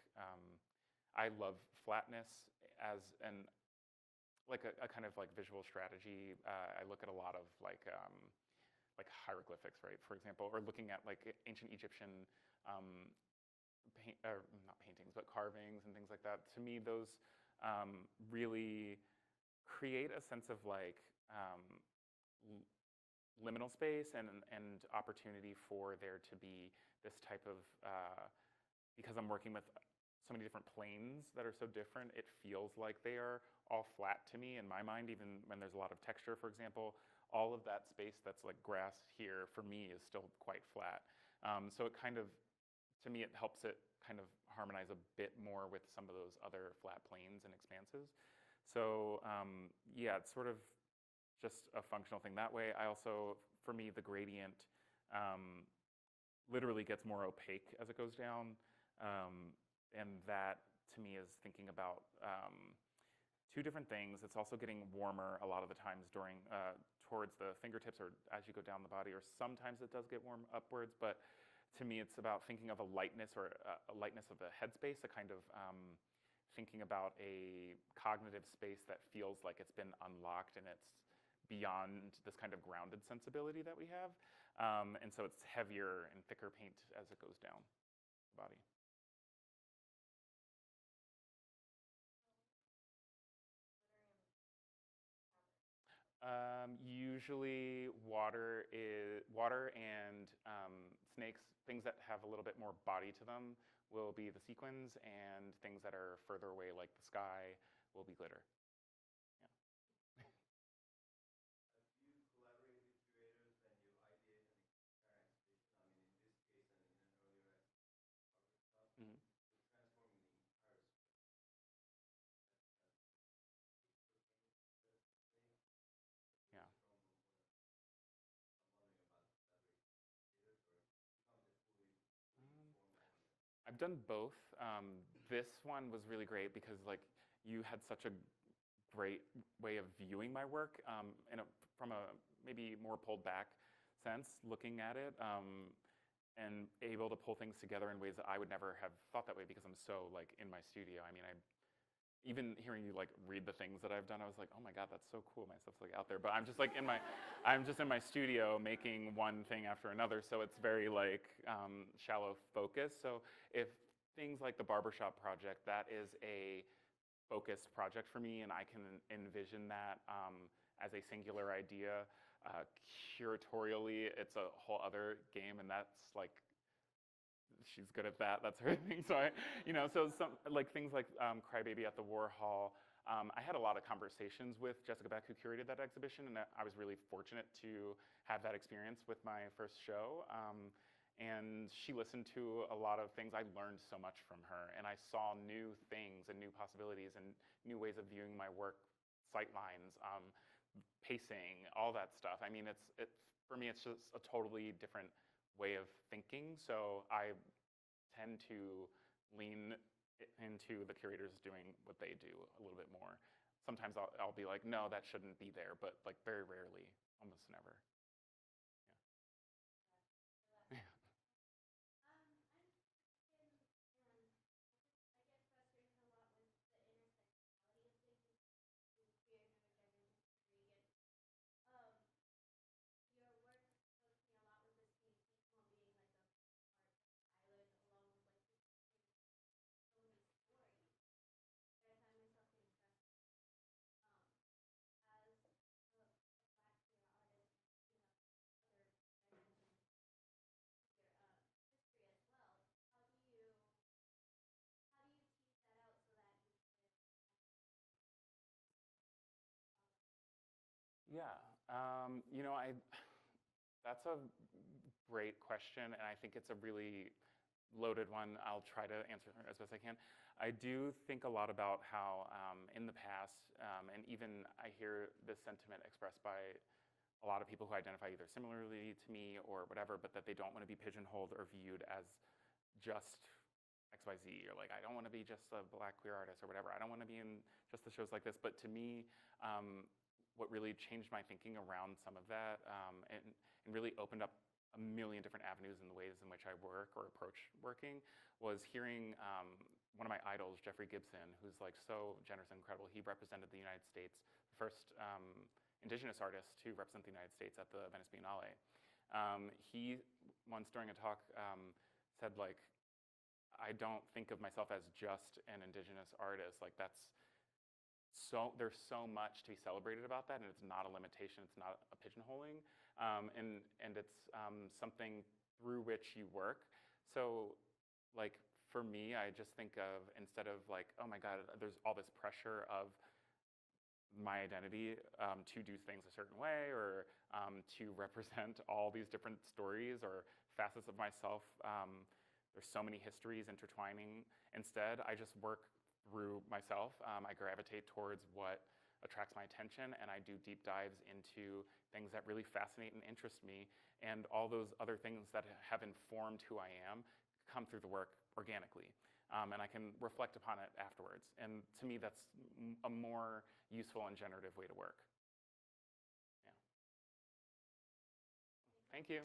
I love flatness as a kind of like visual strategy. I look at a lot of like hieroglyphics, right, for example, or looking at like ancient Egyptian not paintings, but carvings and things like that. To me, those really create a sense of like liminal space and opportunity for there to be this type of, because I'm working with so many different planes that are so different, it feels like they are all flat to me in my mind, even when there's a lot of texture, for example. All of that space that's like grass here, for me, is still quite flat. So it kind of, to me, it helps it kind of harmonize a bit more with some of those other flat planes and expanses. So yeah, it's sort of just a functional thing that way. I also, for me, the gradient literally gets more opaque as it goes down. And that, to me, is thinking about two different things. It's also getting warmer a lot of the times towards the fingertips or as you go down the body, or sometimes it does get warm upwards. But to me, it's about thinking of a lightness or a lightness of the headspace, a kind of thinking about a cognitive space that feels like it's been unlocked and it's beyond this kind of grounded sensibility that we have. And so it's heavier and thicker paint as it goes down the body. Usually water and snakes, things that have a little bit more body to them, will be the sequins, and things that are further away, like the sky, will be glitter. Yeah. Have you collaborated with curators when you ideate an entire exhibition? I mean, in this case and in an earlier workshop, Mhm. transforming the entire space. Yeah. I've done both. This one was really great because like you had such a great way of viewing my work from a maybe more pulled back sense, looking at it, and able to pull things together in ways that I would never have thought that way because I'm so like in my studio. I mean, even hearing you like read the things that I've done, I was like, oh my God, that's so cool. My stuff's like out there, but I'm just like I'm just in my studio making one thing after another. So it's very like shallow focus. So if things like the barbershop project, that is a focused project for me, and I can envision that as a singular idea. Curatorially, it's a whole other game, and that's like, she's good at that. That's her thing. So so some like things like Crybaby at the Warhol. I had a lot of conversations with Jessica Beck, who curated that exhibition, and I was really fortunate to have that experience with my first show. and she listened to a lot of things. I learned so much from her, and I saw new things and new possibilities and new ways of viewing my work, sight lines, pacing, all that stuff. I mean, for me, it's just a totally different way of thinking. So I tend to lean into the curators doing what they do a little bit more. Sometimes I'll be like, no, that shouldn't be there, but like very rarely, almost never. Yeah. Yeah, that's a great question, and I think it's a really loaded one. I'll try to answer as best I can. I do think a lot about how in the past, and even I hear this sentiment expressed by a lot of people who identify either similarly to me or whatever, but that they don't want to be pigeonholed or viewed as just XYZ, or like, I don't want to be just a Black queer artist or whatever. I don't want to be in just the shows like this. But to me, what really changed my thinking around some of that and really opened up a million different avenues in the ways in which I work or approach working was hearing one of my idols, Jeffrey Gibson, who's like so generous and incredible. He represented the United States, the first indigenous artist to represent the United States at the Venice Biennale. He once during a talk said, like, I don't think of myself as just an indigenous artist. Like, there's so much to be celebrated about that, and it's not a limitation, it's not a pigeonholing, and it's something through which you work. So, like, for me, I just think of, instead of like, oh my God, there's all this pressure of my identity to do things a certain way, or to represent all these different stories or facets of myself. There's so many histories intertwining. Instead, I just work through myself. I gravitate towards what attracts my attention, and I do deep dives into things that really fascinate and interest me. And all those other things that have informed who I am come through the work organically. And I can reflect upon it afterwards. And to me, that's a more useful and generative way to work. Yeah. Thank you.